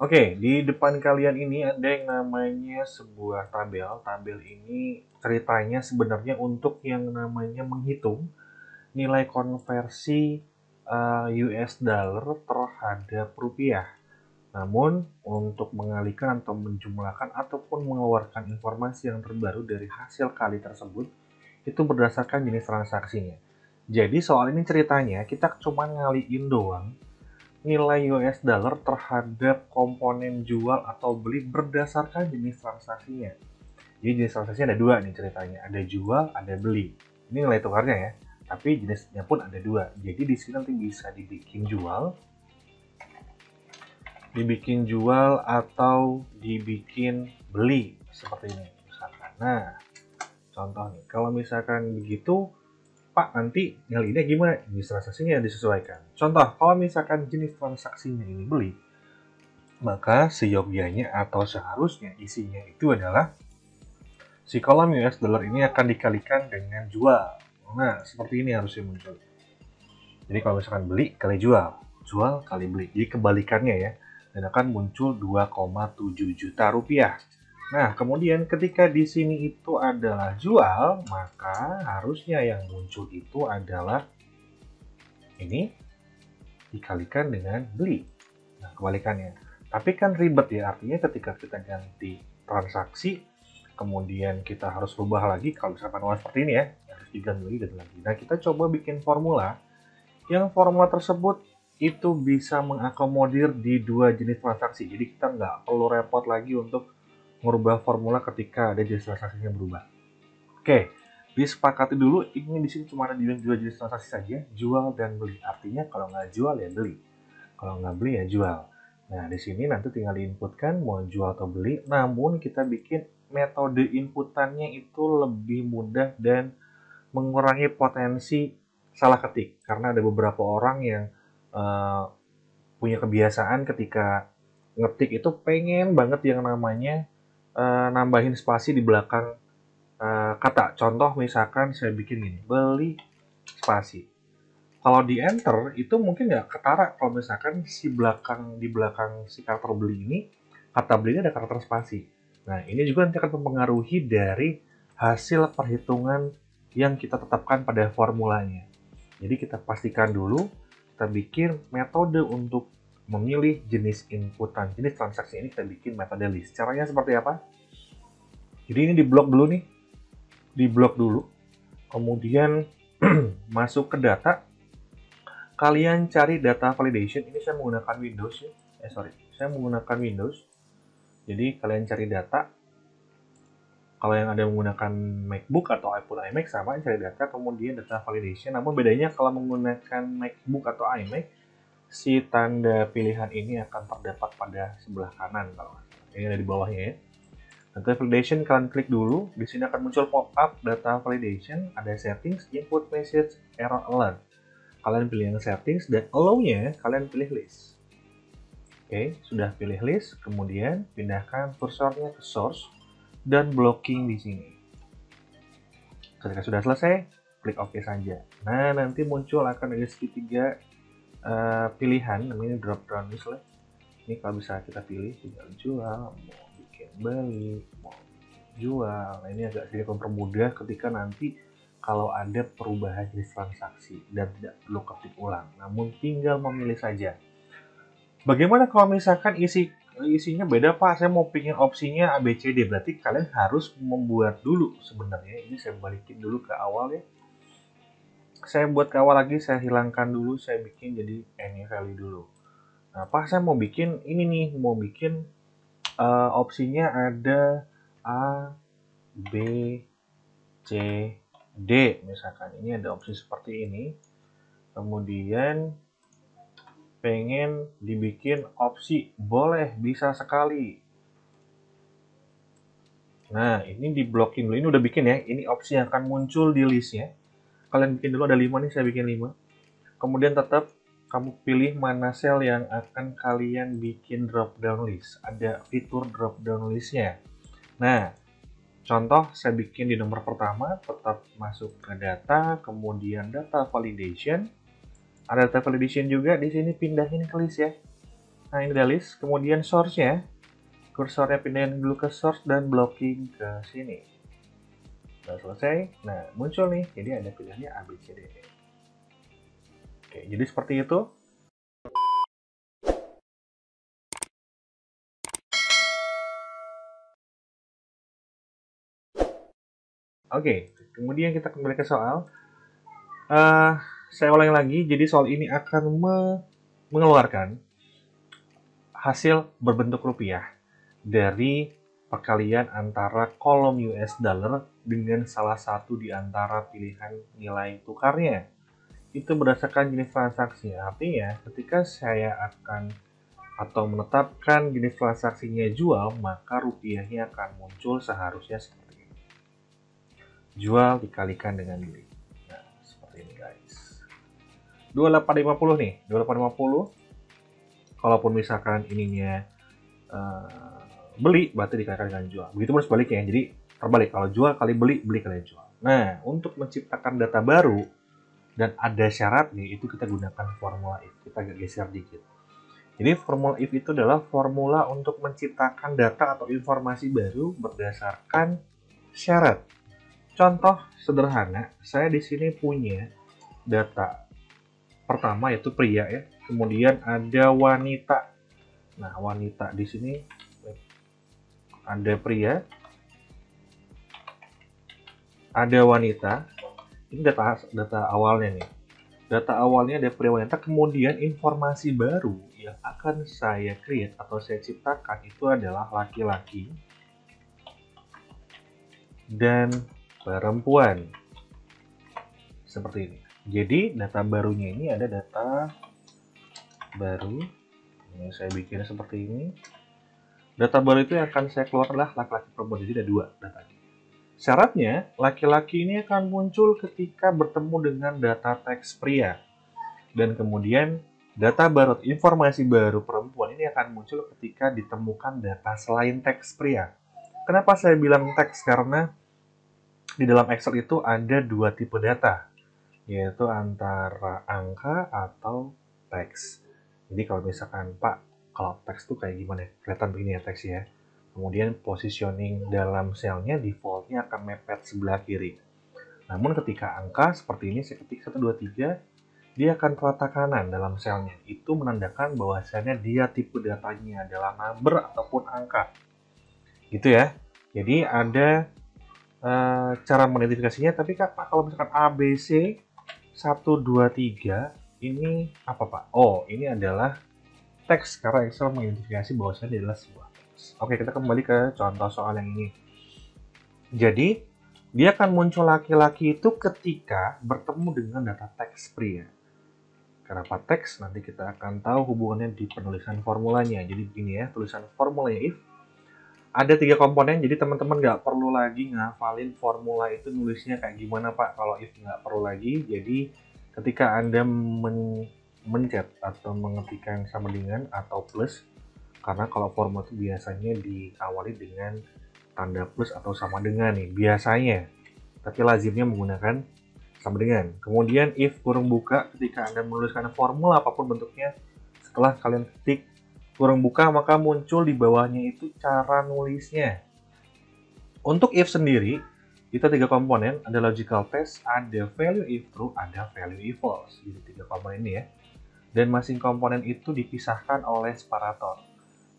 Oke, di depan kalian ini ada yang namanya sebuah tabel. Tabel ini ceritanya sebenarnya untuk yang namanya menghitung nilai konversi US dollar terhadap rupiah. Namun, untuk mengalihkan atau menjumlahkan ataupun mengeluarkan informasi yang terbaru dari hasil kali tersebut, itu berdasarkan jenis transaksinya. Jadi soal ini ceritanya kita cuma ngaliin doang nilai US dollar terhadap komponen jual atau beli berdasarkan jenis transaksinya. Jadi jenis transaksinya ada dua nih ceritanya, ada jual, ada beli. Ini nilai tukarnya ya, tapi jenisnya pun ada dua. Jadi di sini nanti bisa dibikin jual atau dibikin beli seperti ini misalkan. Nah, contoh nih, kalau misalkan begitu, Pak, nanti ngaliinnya gimana? Jenis transaksinya disesuaikan. Contoh, kalau misalkan jenis transaksinya ini beli, maka seyogyanya atau seharusnya isinya itu adalah si kolom US dollar ini akan dikalikan dengan jual. Nah, seperti ini harusnya muncul. Jadi kalau misalkan beli kali jual, jual kali beli. Jadi kebalikannya ya. Dan akan muncul 2,7 juta rupiah. Nah, kemudian ketika di sini itu adalah jual, maka harusnya yang muncul itu adalah ini dikalikan dengan beli. Nah, kebalikannya. Tapi kan ribet ya, artinya ketika kita ganti transaksi, kemudian kita harus rubah lagi, kalau misalkan uang seperti ini ya, harus diganti lagi. Nah, kita coba bikin formula, yang formula tersebut itu bisa mengakomodir di dua jenis transaksi. Jadi kita nggak perlu repot lagi untuk merubah formula ketika ada jenis transaksinya berubah. Oke, disepakati dulu ini di sini cuma ada dua jenis transaksi saja, jual dan beli. Artinya kalau nggak jual ya beli, kalau nggak beli ya jual. Nah, di sini nanti tinggal diinputkan mau jual atau beli, namun kita bikin metode inputannya itu lebih mudah dan mengurangi potensi salah ketik. Karena ada beberapa orang yang uh, punya kebiasaan ketika ngetik itu pengen banget yang namanya nambahin spasi di belakang kata. Contoh misalkan saya bikin gini, beli spasi. Kalau di enter itu mungkin nggak ketara kalau misalkan di belakang si karakter beli ini, kata beli ini ada karakter spasi. Nah, ini juga nanti akan mempengaruhi dari hasil perhitungan yang kita tetapkan pada formulanya. Jadi kita pastikan dulu, kita bikin metode untuk memilih jenis inputan, jenis transaksi ini kita bikin metode list. Caranya seperti apa? Jadi ini diblok dulu nih, diblok dulu. Kemudian masuk ke data, kalian cari data validation. Ini saya menggunakan Windows ya. Saya menggunakan Windows. Jadi kalian cari data. Kalau yang ada menggunakan MacBook atau iPhone iMac sama cari data, kemudian data validation. Namun bedanya kalau menggunakan MacBook atau iMac, si tanda pilihan ini akan terdapat pada sebelah kanan kalau ini ada di bawahnya ya. Data validation kalian klik dulu, di sini akan muncul pop-up data validation, ada settings, input message, error alert. Kalian pilih yang settings dan allow-nya kalian pilih list. Oke, sudah pilih list, kemudian pindahkan kursornya ke source dan blocking di sini. Ketika sudah selesai, klik OK saja. Nah, nanti muncul akan ada segitiga pilihan, namanya drop down list lah. Ini kalau bisa kita pilih, tinggal jual, mau bikin beli, mau jual. Nah, ini agak sedikit mempermudah ketika nanti kalau ada perubahan jenis transaksi dan tidak perlu ketik ulang, namun tinggal memilih saja. Bagaimana kalau misalkan isinya beda Pak, saya mau pingin opsinya ABCD, berarti kalian harus membuat dulu sebenarnya. Ini saya balikin dulu ke awal ya. Saya buat ke awal lagi, saya hilangkan dulu, saya bikin jadi any value dulu. Nah, Pak saya mau bikin ini nih, mau bikin opsinya ada A, B, C, D misalkan. Ini ada opsi seperti ini. Kemudian pengen dibikin opsi, boleh, bisa sekali. Nah, ini di blocking dulu. Ini udah bikin ya. Ini opsi yang akan muncul di listnya. Kalian bikin dulu, ada 5 nih, saya bikin 5. Kemudian tetap kamu pilih mana sel yang akan kalian bikin drop down list. Ada fitur drop down listnya. Nah, contoh saya bikin di nomor pertama, tetap masuk ke data, kemudian data validation. Ada data validation juga di sini, pindahin ke list ya. Nah, ini udah list. Kemudian source-nya, kursornya pindahin dulu ke source dan blocking ke sini. Udah selesai. Nah, muncul nih. Jadi ada pilihannya A, B, C, D, E. Oke, jadi seperti itu. Oke, kemudian kita kembali ke soal. Saya ulangi lagi, jadi soal ini akan mengeluarkan hasil berbentuk rupiah dari perkalian antara kolom US dollar dengan salah satu di antara pilihan nilai tukarnya. Itu berdasarkan jenis transaksi. Artinya, ketika saya akan atau menetapkan jenis transaksinya jual, maka rupiahnya akan muncul seharusnya seperti ini. Jual dikalikan dengan beli. Nah, seperti ini guys. 2850 nih, 2850. Kalaupun misalkan ininya beli, berarti dikalikan dengan jual. Begitu pun sebaliknya, jadi terbalik. Kalau jual kali beli, beli kali jual. Nah, untuk menciptakan data baru dan ada syaratnya, itu kita gunakan formula if. Kita agak geser dikit. Jadi formula if itu adalah formula untuk menciptakan data atau informasi baru berdasarkan syarat. Contoh sederhana, saya di sini punya data pertama yaitu pria ya. Kemudian ada wanita. Nah, wanita di sini ada pria, ada wanita. Ini data awalnya nih. Data awalnya ada pria wanita, kemudian informasi baru yang akan saya create atau saya ciptakan itu adalah laki-laki dan perempuan. Seperti ini. Jadi data barunya ini ada data baru. Ini saya bikin seperti ini. Data baru itu yang akan saya keluarkan adalah laki-laki perempuan. Jadi ada dua datanya. Syaratnya, laki-laki ini akan muncul ketika bertemu dengan data teks pria. Dan kemudian data baru, informasi baru perempuan ini akan muncul ketika ditemukan data selain teks pria. Kenapa saya bilang teks? Karena di dalam Excel itu ada dua tipe data, yaitu antara angka atau teks. Jadi kalau misalkan, Pak, kalau teks itu kayak gimana? Kelihatan begini ya teks ya. Kemudian positioning dalam selnya defaultnya akan mepet sebelah kiri. Namun ketika angka seperti ini, saya ketik 1, 2, 3, dia akan terletak kanan dalam selnya. Itu menandakan bahwasannya dia tipe datanya adalah number ataupun angka. Gitu ya. Jadi ada cara mengidentifikasinya, tapi Pak, kalau misalkan ABC 1, 2, 3, ini apa Pak? Oh, ini adalah teks, karena Excel mengidentifikasi bahwasannya adalah sebuah teks. Oke, kita kembali ke contoh soal yang ini. Jadi, dia akan muncul laki-laki itu ketika bertemu dengan data teks pria. Kenapa teks? Nanti kita akan tahu hubungannya di penulisan formulanya. Jadi begini ya, tulisan formulanya if. Ada 3 komponen, jadi teman-teman nggak perlu lagi ngafalin formula itu nulisnya kayak gimana Pak. Kalau if nggak perlu lagi, jadi ketika Anda mencet atau mengetikkan sama dengan atau plus, karena kalau formula itu biasanya diawali dengan tanda plus atau sama dengan nih, biasanya. Tapi lazimnya menggunakan sama dengan. Kemudian if kurung buka, ketika Anda menuliskan formula apapun bentuknya, setelah kalian ketik kurung buka, maka muncul di bawahnya itu cara nulisnya. Untuk if sendiri, itu 3 komponen, ada logical test, ada value if true, ada value if false. Jadi 3 komponen ini ya. Dan masing komponen itu dipisahkan oleh separator.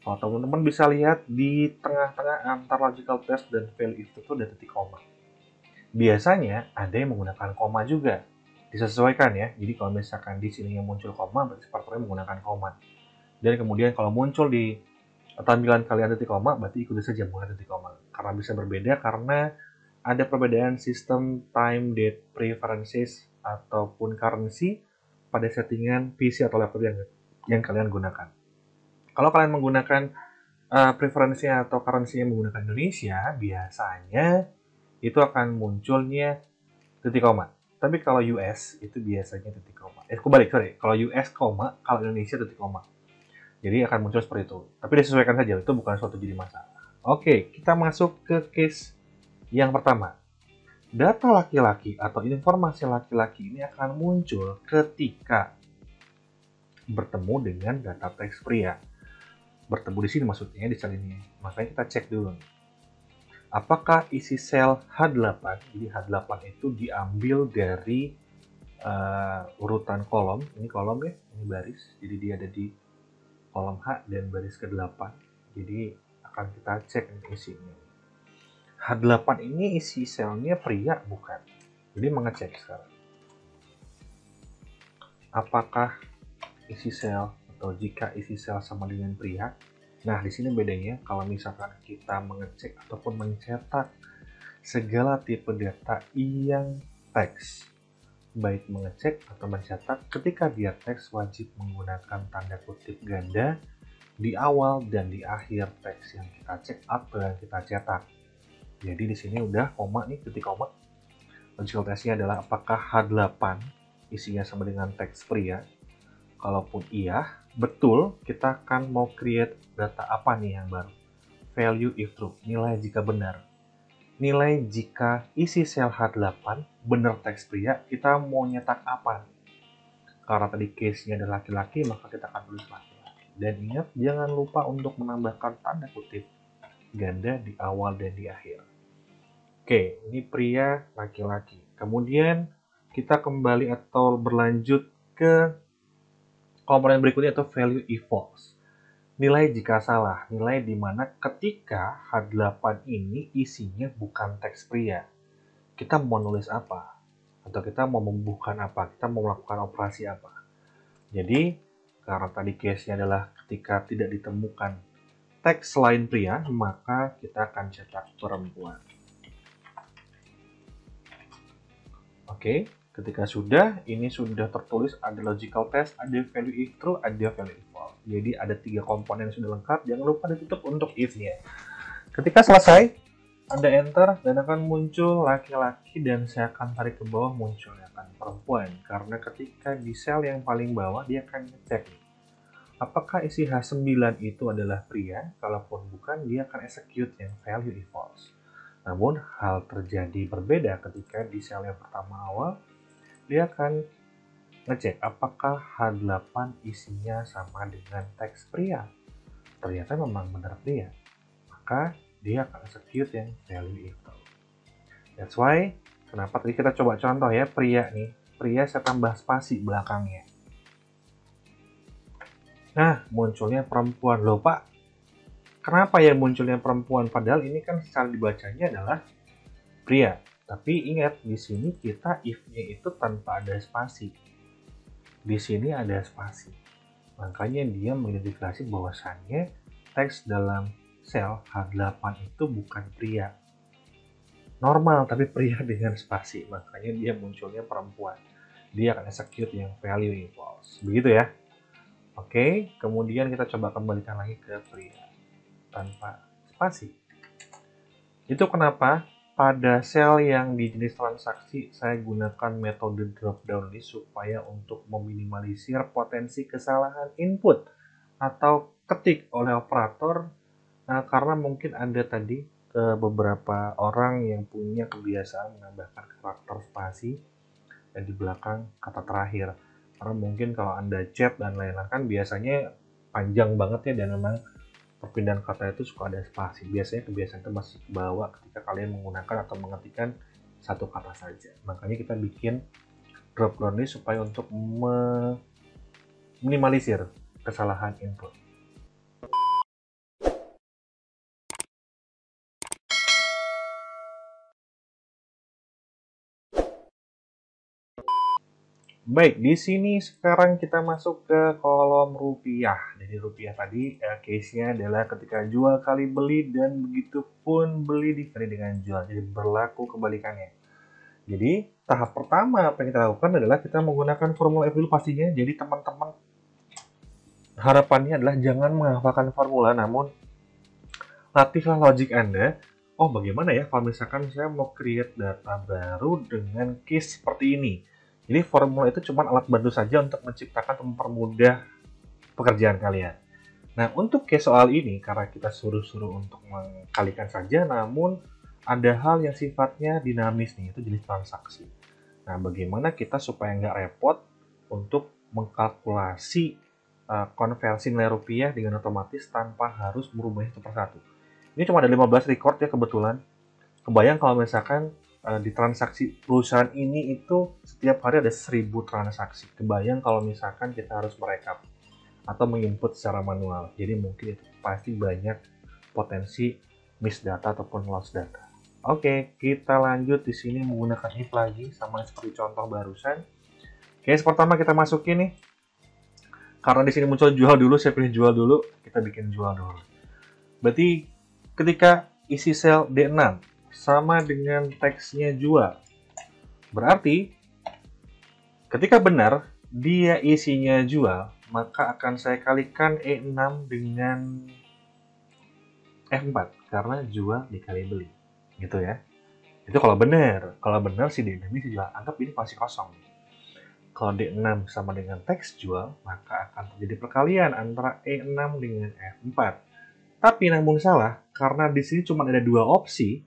Kalau teman-teman bisa lihat di tengah-tengah antara logical test dan value if true itu ada titik koma. Biasanya ada yang menggunakan koma juga. Disesuaikan ya. Jadi kalau misalkan di sini yang muncul koma, berarti separatornya menggunakan koma. Dan kemudian kalau muncul di tampilan kalian titik koma, berarti ikuti saja menggunakan titik koma. Karena bisa berbeda karena ada perbedaan sistem time date preferences ataupun currency pada settingan PC atau laptop yang kalian gunakan. Kalau kalian menggunakan preferensinya atau currency yang menggunakan Indonesia, biasanya itu akan munculnya titik koma. Tapi kalau US itu biasanya titik koma. Kalau US koma, kalau Indonesia titik koma. Jadi akan muncul seperti itu. Tapi disesuaikan saja, itu bukan suatu jadi masalah. Oke, kita masuk ke case yang pertama. Data laki-laki atau informasi laki-laki ini akan muncul ketika bertemu dengan data teks pria. bertemu di sini maksudnya di sel ini. Makanya kita cek dulu. Apakah isi sel H8, jadi H8 itu diambil dari urutan kolom, ini kolom ya, ini baris, jadi dia ada di kolom H dan baris ke-8. Jadi akan kita cek isinya. H8 ini isi selnya pria bukan? Jadi mengecek sekarang. Apakah isi sel atau jika isi sel sama dengan pria? Nah, di sini bedanya kalau misalkan kita mengecek ataupun mencetak segala tipe data yang teks, baik mengecek atau mencetak, ketika dia teks wajib menggunakan tanda kutip ganda di awal dan di akhir teks yang kita cek atau yang kita cetak. Jadi di sini udah koma nih, titik koma. Logical testnya adalah apakah H8 isinya sama dengan teks pria. Kalaupun iya, betul, kita akan mau create data apa nih yang baru? Value if true, nilai jika benar. Nilai jika isi sel H8 benar teks pria, kita mau nyetak apa? Karena tadi case-nya adalah laki-laki, maka kita akan tulis laki-laki. Dan ingat, jangan lupa untuk menambahkan tanda kutip ganda di awal dan di akhir. Oke, ini pria laki-laki. Kemudian kita kembali atau berlanjut ke komponen berikutnya atau value if false. Nilai jika salah, nilai di mana ketika H8 ini isinya bukan teks pria. Kita mau nulis apa? Atau kita mau membuka apa? Kita mau melakukan operasi apa? Jadi, karena tadi case-nya adalah ketika tidak ditemukan teks selain pria, maka kita akan cetak perempuan. Oke, ketika ini sudah tertulis ada logical test, ada value if true, ada value if false. Jadi ada 3 komponen yang sudah lengkap, jangan lupa ditutup untuk if-nya. Ketika selesai, Anda enter dan akan muncul laki-laki dan saya akan tarik ke bawah munculnya akan perempuan. Karena ketika di sel yang paling bawah dia akan ngecek apakah isi H9 itu adalah pria, kalaupun bukan dia akan execute yang value if false. Namun hal terjadi berbeda ketika di sel yang pertama awal dia akan ngecek apakah H8 isinya sama dengan teks pria. Ternyata memang benar pria. Maka dia akan execute yang value if true. That's why kenapa tadi kita coba contoh ya pria nih. Pria saya tambah spasi belakangnya. Nah, munculnya perempuan. Loh Pak, kenapa ya munculnya perempuan? Padahal ini kan secara dibacanya adalah pria. Tapi ingat, di sini kita if-nya itu tanpa ada spasi. Di sini ada spasi. Makanya dia mengidentifikasi bahwasannya teks dalam sel H8 itu bukan pria. Normal, tapi pria dengan spasi. Makanya dia munculnya perempuan. Dia akan execute yang value if false. Begitu ya. Oke, kemudian kita coba kembalikan lagi ke pria tanpa spasi. Itu kenapa pada sel yang di jenis transaksi saya gunakan metode drop down list supaya untuk meminimalisir potensi kesalahan input atau ketik oleh operator. Nah, karena mungkin ada tadi beberapa orang yang punya kebiasaan menambahkan karakter spasi dan di belakang kata terakhir. Karena mungkin kalau Anda chat dan lain-lain kan biasanya panjang banget ya dan memang perpindahan kata itu suka ada spasi. Biasanya kebiasaan itu masih kebawa ketika kalian menggunakan atau mengetikkan satu kata saja. Makanya kita bikin drop down list supaya untuk minimalisir kesalahan input. Baik, di sini sekarang kita masuk ke kolom rupiah. Jadi rupiah tadi case-nya adalah ketika jual kali beli dan begitu pun beli dikali dengan jual. Jadi berlaku kebalikannya. Jadi tahap pertama apa yang kita lakukan adalah kita menggunakan formula F dulu pastinya. Jadi teman-teman harapannya adalah jangan menghafalkan formula, namun latihlah logik Anda. Oh bagaimana ya kalau misalkan saya mau create data baru dengan case seperti ini. Jadi formula itu cuma alat bantu saja untuk menciptakan atau mempermudah pekerjaan kalian. Nah, untuk case soal ini, karena kita suruh-suruh untuk mengkalikan saja, namun ada hal yang sifatnya dinamis nih, itu jenis transaksi. Nah, bagaimana kita supaya nggak repot untuk mengkalkulasi konversi nilai rupiah dengan otomatis tanpa harus merubahnya satu persatu. Ini cuma ada 15 record ya kebetulan. Kebayang kalau misalkan di transaksi perusahaan ini itu setiap hari ada 1000 transaksi. Kebayang kalau misalkan kita harus merekap atau menginput secara manual. Jadi mungkin itu pasti banyak potensi miss data ataupun loss data. Oke, kita lanjut di sini menggunakan if lagi sama seperti contoh barusan. Case pertama kita masukin nih. Karena di sini muncul jual dulu, saya pilih jual dulu, kita bikin jual dulu. Berarti ketika isi sel D6 sama dengan teksnya jual, berarti ketika benar dia isinya jual, maka akan saya kalikan E6 dengan F4 karena jual dikali beli, gitu ya. Itu kalau benar si D6 ini jual, anggap ini masih kosong. Kalau D6 sama dengan teks jual, maka akan terjadi perkalian antara E6 dengan F4. Tapi namun salah, karena di sini cuma ada dua opsi,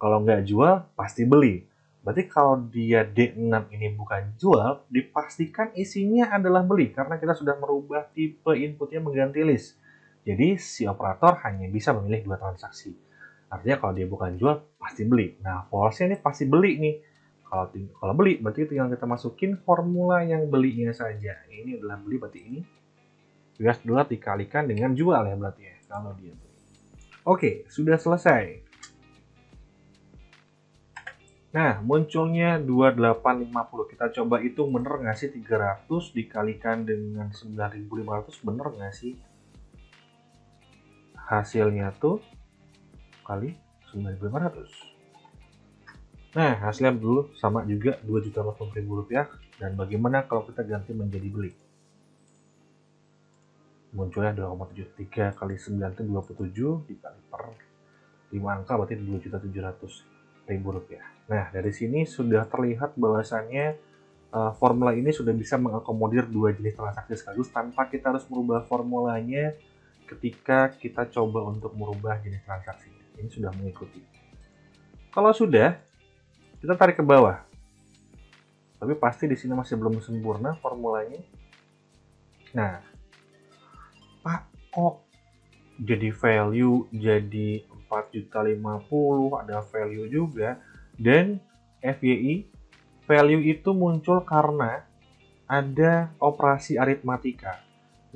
kalau nggak jual, pasti beli. Berarti kalau dia D6 ini bukan jual, dipastikan isinya adalah beli, karena kita sudah merubah tipe inputnya mengganti list. Jadi si operator hanya bisa memilih dua transaksi. Artinya kalau dia bukan jual, pasti beli. Nah, false-nya ini pasti beli nih. Kalau beli, berarti tinggal kita masukin formula yang belinya saja. Ini adalah beli, berarti ini US dollar dikalikan dengan jual ya berarti ya, kalau dia beli. Oke, sudah selesai. Nah, munculnya 2850. Kita coba hitung bener nggak sih 300 dikalikan dengan 9500, bener nggak sih? Hasilnya tuh kali 9500. Nah, hasilnya dulu sama juga 2.080.000 rupiah. Dan bagaimana kalau kita ganti menjadi beli? Munculnya 2,73 kali 9 itu 27 dikali per 5 angka berarti 2.700.000 rupiah. Nah, dari sini sudah terlihat bahwasannya formula ini sudah bisa mengakomodir dua jenis transaksi sekaligus tanpa kita harus merubah formulanya ketika kita coba untuk merubah jenis transaksinya. Ini sudah mengikuti. Kalau sudah, kita tarik ke bawah. Tapi pasti di sini masih belum sempurna formulanya. Nah, Pak, kok jadi value jadi 4.050, ada value juga. Dan FYI, value itu muncul karena ada operasi aritmatika.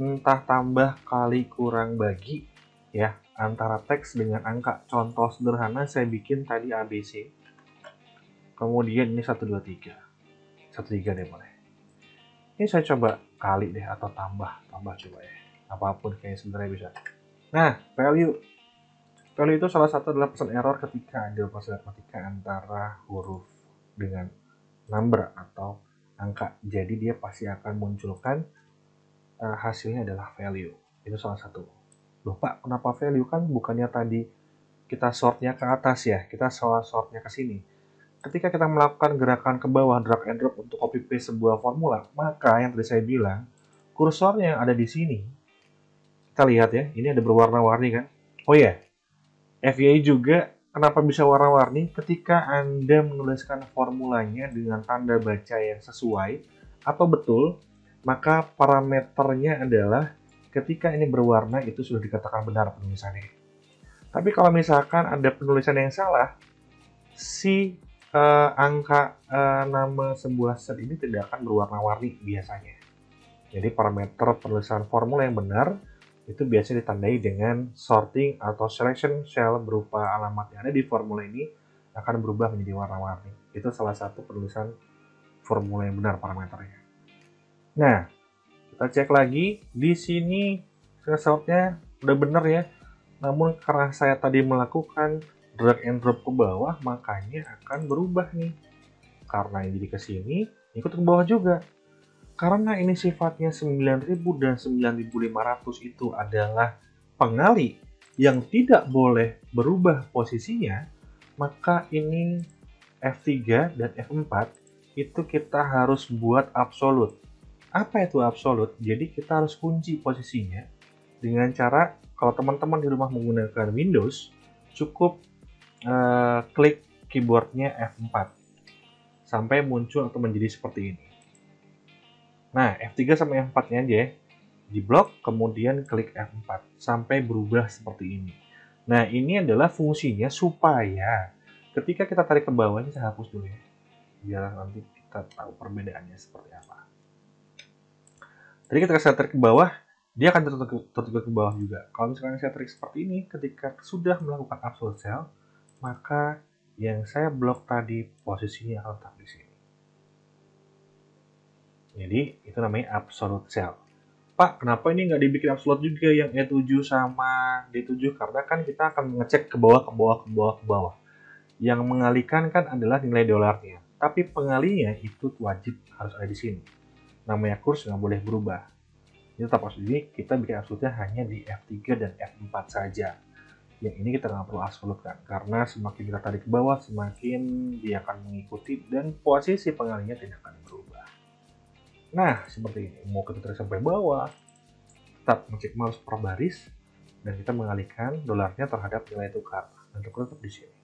Entah tambah kali kurang bagi ya antara teks dengan angka. Contoh sederhana saya bikin tadi ABC. Kemudian ini 123. 13 deh boleh. Ini saya coba kali deh atau tambah coba ya. Apapun kayaknya sebenarnya bisa. Nah, value itu salah satu adalah pesan error ketika ada operasi aritmatika antara huruf dengan number atau angka. Jadi dia pasti akan munculkan hasilnya adalah value. Itu salah satu. Loh Pak, kenapa value? Kan bukannya tadi kita sortnya ke atas ya, kita salah sortnya ke sini. Ketika kita melakukan gerakan ke bawah, drag and drop untuk copy paste sebuah formula, maka yang tadi saya bilang, kursornya yang ada di sini. Kita lihat ya, ini ada berwarna-warni kan? Oh ya, FYI juga kenapa bisa warna-warni? Ketika Anda menuliskan formulanya dengan tanda baca yang sesuai atau betul, maka parameternya adalah ketika ini berwarna itu sudah dikatakan benar penulisannya. Tapi kalau misalkan ada penulisan yang salah, si angka nama sebuah set ini tidak akan berwarna-warni biasanya. Jadi parameter penulisan formula yang benar itu biasanya ditandai dengan sorting atau selection cell berupa alamat yang ada di formula ini akan berubah menjadi warna-warni. Itu salah satu penulisan formula yang benar parameternya. Nah, kita cek lagi di sini resultnya udah benar ya. Namun karena saya tadi melakukan drag and drop ke bawah, makanya akan berubah nih. Karena ini jadi ke sini, ikut ke bawah juga. Karena ini sifatnya 9.000 dan 9.500 itu adalah pengali yang tidak boleh berubah posisinya, maka ini F3 dan F4 itu kita harus buat absolut. Apa itu absolut? Jadi kita harus kunci posisinya dengan cara, kalau teman-teman di rumah menggunakan Windows, cukup klik keyboardnya F4 sampai muncul atau menjadi seperti ini. Nah, F3 sama F4 nya aja ya. Diblok, kemudian klik F4 sampai berubah seperti ini. Nah, ini adalah fungsinya supaya ketika kita tarik ke bawah, ini saya hapus dulu ya, biar nanti kita tahu perbedaannya seperti apa. Jadi ketika saya tarik ke bawah, dia akan tertutup ke bawah juga. Kalau misalkan saya tarik seperti ini, ketika sudah melakukan absolute cell, maka yang saya blok tadi posisinya akan tetap di sini. Jadi itu namanya absolute cell. Pak, kenapa ini nggak dibikin absolute juga yang E7 sama D7? Karena kan kita akan mengecek ke bawah, ke bawah, ke bawah, ke bawah. Yang mengalihkan kan adalah nilai dolarnya. Tapi pengalinya itu wajib harus ada di sini. Namanya kurs nggak boleh berubah. Jadi tetap ini kita bikin absolute hanya di F3 dan F4 saja. Yang ini kita nggak perlu absolute kan. Karena semakin kita tarik ke bawah, semakin dia akan mengikuti dan posisi pengalinya tidak akan berubah. Nah, seperti ini. Mau kita tarik sampai bawah, tetap ngecek mouse per baris, dan kita mengalihkan dolarnya terhadap nilai tukar. Dan tukar tetap di sini.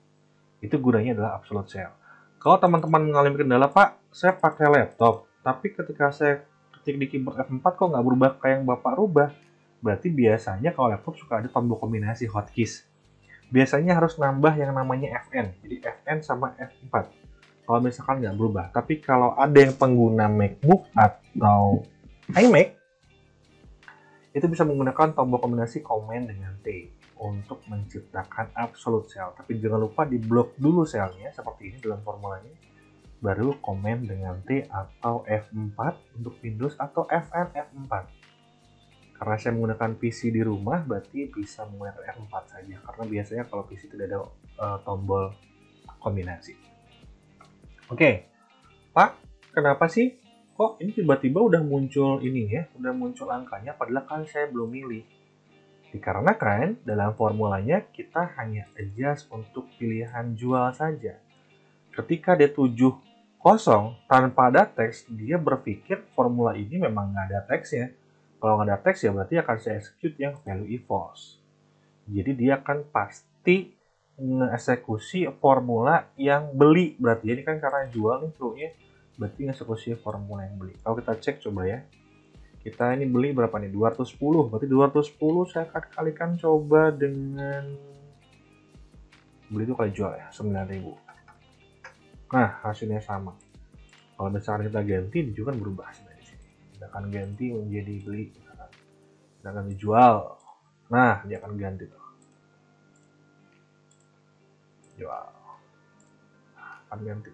Itu gunanya adalah absolute cell. Kalau teman-teman mengalami kendala, Pak, saya pakai laptop, tapi ketika saya ketik di keyboard F4 kok nggak berubah kayak yang Bapak rubah? Berarti biasanya kalau laptop suka ada tombol kombinasi hotkeys. Biasanya harus nambah yang namanya Fn. Jadi Fn sama F4. Kalau misalkan nggak berubah. Tapi kalau ada yang pengguna MacBook atau iMac, itu bisa menggunakan tombol kombinasi Command dengan T untuk menciptakan absolute cell. Tapi jangan lupa di blok dulu selnya seperti ini dalam formulanya. Baru Command dengan T atau F4 untuk Windows atau Fn F4. Karena saya menggunakan PC di rumah, berarti bisa menggunakan F4 saja. Karena biasanya kalau PC tidak ada tombol kombinasi. Oke, Pak, kenapa sih kok ini tiba-tiba udah muncul ini ya, udah muncul angkanya padahal kan saya belum milih. Dikarenakan dalam formulanya kita hanya adjust untuk pilihan jual saja. Ketika D7 kosong tanpa ada teks, dia berpikir formula ini memang nggak ada teksnya. Kalau nggak ada teks ya berarti akan saya execute yang value false. Jadi dia akan pasti nge-eksekusi formula yang beli. Berarti ini kan karena jual nih true-nya, berarti nge-eksekusi formula yang beli. Kalau kita cek coba ya, kita ini beli berapa nih? 210. Berarti 210 saya akan kalikan coba dengan beli itu kali jual ya, 9.000. Nah, hasilnya sama. Kalau misalkan kita ganti, dia kan berubah sebenarnya di sini. Kita akan ganti menjadi beli, kita akan dijual. Nah, dia akan ganti tuh. Jual. Akan ganti.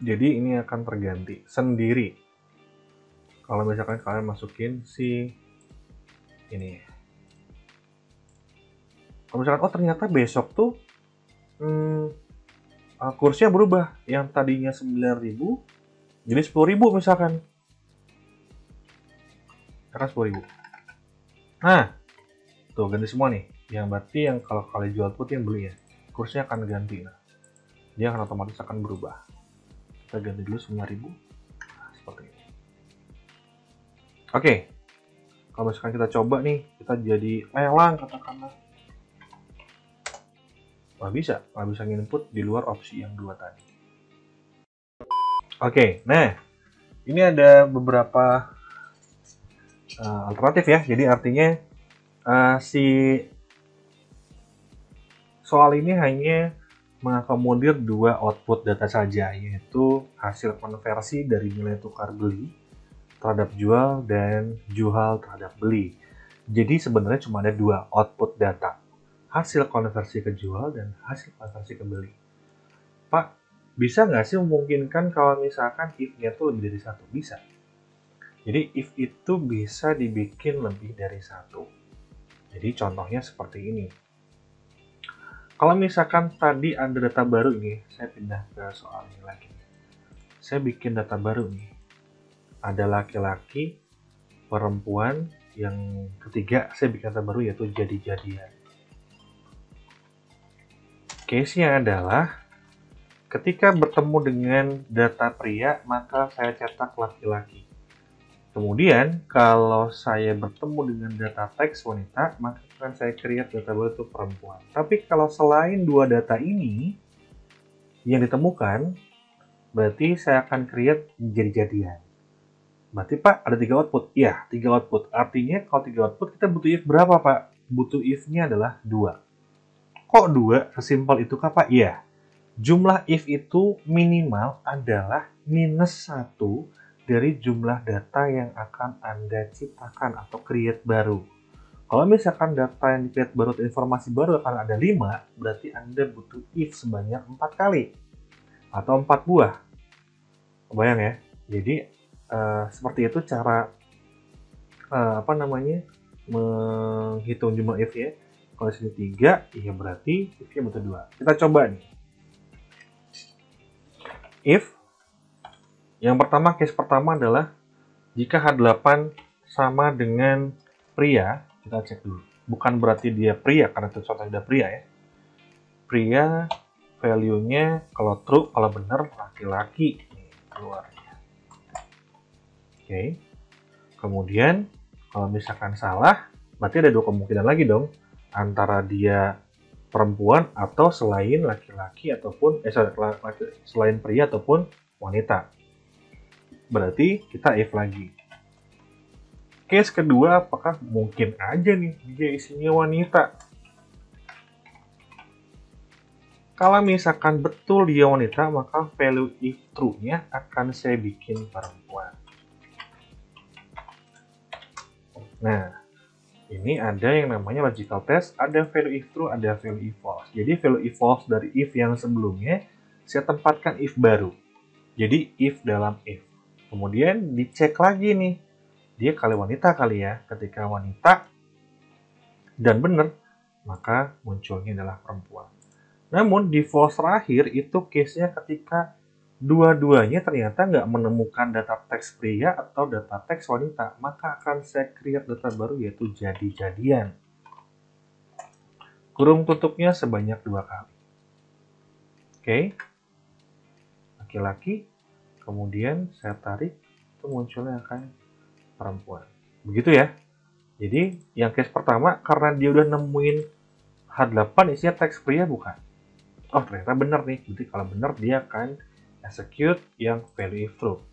Jadi ini akan terganti sendiri. Kalau misalkan kalian masukin si ini. Kalau misalkan ternyata besok tuh kursnya berubah, yang tadinya 9.000 jadi 10.000 misalkan. Akan 10.000. Nah, tuh ganti semua nih. Yang berarti yang kalau kalian jual put yang beli ya, kursnya akan ganti. Nah, dia akan otomatis akan berubah. Kita ganti dulu 9.000. Nah, seperti ini. Oke. Kalau misalkan kita coba nih, kita jadi lelang katakanlah. Nggak bisa nginput di luar opsi yang 2 tadi. Oke, nah ini ada beberapa alternatif ya. Jadi artinya si soal ini hanya mengakomodir 2 output data saja, yaitu hasil konversi dari nilai tukar beli terhadap jual dan jual terhadap beli. Jadi sebenarnya cuma ada 2 output data, hasil konversi ke jual dan hasil konversi ke beli. Pak, bisa nggak sih memungkinkan kalau misalkan if-nya itu lebih dari 1? Bisa. Jadi if itu bisa dibikin lebih dari 1. Jadi contohnya seperti ini. Kalau misalkan tadi ada data baru ini, saya pindah ke soal ini lagi. Saya bikin data baru nih. Ada laki-laki, perempuan, yang ketiga saya bikin data baru yaitu jadi-jadian. Case-nya adalah ketika bertemu dengan data pria, maka saya cetak laki-laki. Kemudian, kalau saya bertemu dengan data teks wanita, maka akan saya create data baru itu perempuan. Tapi kalau selain 2 data ini yang ditemukan, berarti saya akan create jadi-jadian. Berarti Pak ada 3 output? Iya, 3 output. Artinya kalau 3 output kita butuh if berapa Pak? Butuh if-nya adalah 2. Kok 2? Sesimpel itu kah Pak? Iya. Jumlah if itu minimal adalah minus 1 dari jumlah data yang akan Anda ciptakan atau create baru. Kalau misalkan data yang di-create baru atau informasi baru akan ada 5, berarti Anda butuh if sebanyak 4 kali. Atau 4 buah. Kebayang ya? Jadi, seperti itu cara menghitung jumlah if ya. Kalau di sini 3, ya berarti if-nya butuh 2. Kita coba nih. If yang pertama, case pertama adalah jika H8 sama dengan pria, kita cek dulu. Bukan berarti dia pria, karena itu contohnya ada pria ya. Pria, value-nya kalau true, kalau benar laki-laki. Keluar. Oke. Kemudian, kalau misalkan salah, berarti ada 2 kemungkinan lagi dong. Antara dia perempuan atau selain laki-laki ataupun selain pria ataupun wanita. Berarti kita if lagi. Case kedua, apakah mungkin aja nih dia isinya wanita? Kalau misalkan betul dia wanita, maka value if true-nya akan saya bikin perempuan. Nah, ini ada yang namanya logical test, ada value if true, ada value if false. Jadi value if false dari if yang sebelumnya, saya tempatkan if baru. Jadi if dalam if. Kemudian dicek lagi nih, dia kali wanita kali ya. Ketika wanita dan benar, maka munculnya adalah perempuan. Namun di false terakhir itu case-nya ketika dua-duanya ternyata nggak menemukan data teks pria atau data teks wanita, maka akan saya create data baru yaitu jadi-jadian. Kurung tutupnya sebanyak 2 kali. Oke. Laki-laki. Kemudian saya tarik, itu munculnya akan perempuan. Begitu ya. Jadi yang case pertama, karena dia udah nemuin H8 isinya teks pria bukan. Oh ternyata benar nih. Jadi kalau benar dia akan execute yang value if true.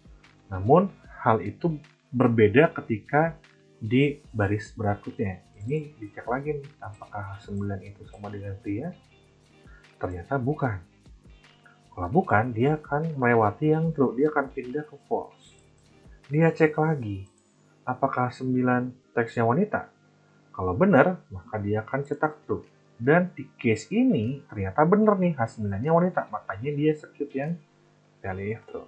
Namun hal itu berbeda ketika di baris berikutnya. Ini dicek lagi nih, apakah H9 itu sama dengan pria? Ternyata bukan. Kalau bukan, dia akan melewati yang true, dia akan pindah ke false. Dia cek lagi, apakah 9 teksnya wanita? Kalau benar, maka dia akan cetak true. Dan di case ini, ternyata benar nih, H9-nya wanita, makanya dia execute yang value if true.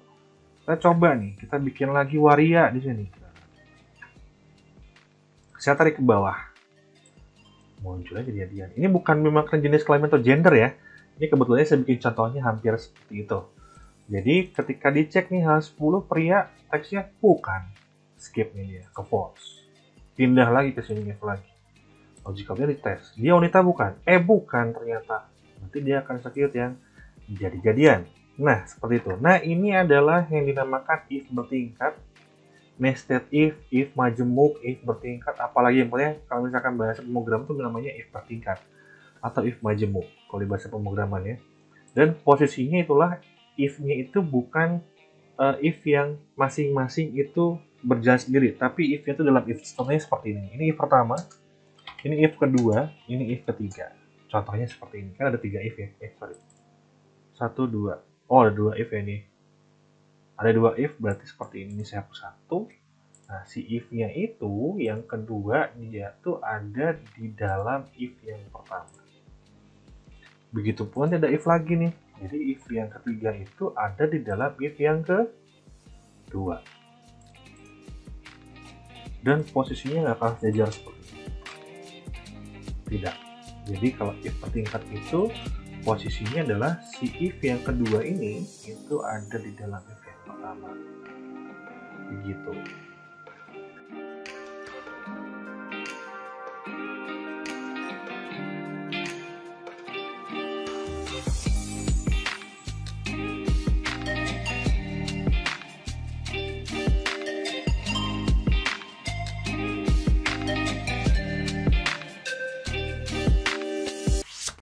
Kita coba nih, kita bikin lagi waria di sini. Saya tarik ke bawah. Munculnya jadi-jadian. Ini bukan memakan jenis kelamin atau gender ya. Ini kebetulan saya bikin contohnya hampir seperti itu. Jadi ketika dicek nih H10 pria, teksnya bukan. Skip nih dia ke false. Pindah lagi ke sini lagi. Logicalnya dites. Dia wanita bukan? Bukan ternyata. Nanti dia akan execute yang jadi-jadian. Nah, seperti itu. Nah, ini adalah yang dinamakan if bertingkat. Nested if majemuk, if bertingkat. Apalagi yang penting kalau misalkan bahasa pemrograman itu namanya if bertingkat. Atau if majemuk, kalau di bahasa pemrograman ya. Dan posisinya itulah if-nya itu bukan if yang masing-masing itu berjalan sendiri, tapi if-nya itu dalam if. Contohnya seperti ini. Ini if pertama, ini if kedua, ini if ketiga. Contohnya seperti ini. Kan ada 3 if ya. Sorry. 1, 2. Oh, ada 2 if ya ini. Ada 2 if, berarti seperti ini. Ini saya hapus 1. Nah, si if-nya itu, yang kedua, dia tuh ada di dalam if yang pertama. Begitupun ada if lagi nih. Jadi if yang ketiga itu ada di dalam if yang kedua. Dan posisinya nggak akan sejajar seperti ini. Tidak. Jadi kalau if bertingkat itu posisinya adalah si if yang kedua ini itu ada di dalam if yang pertama. Begitu.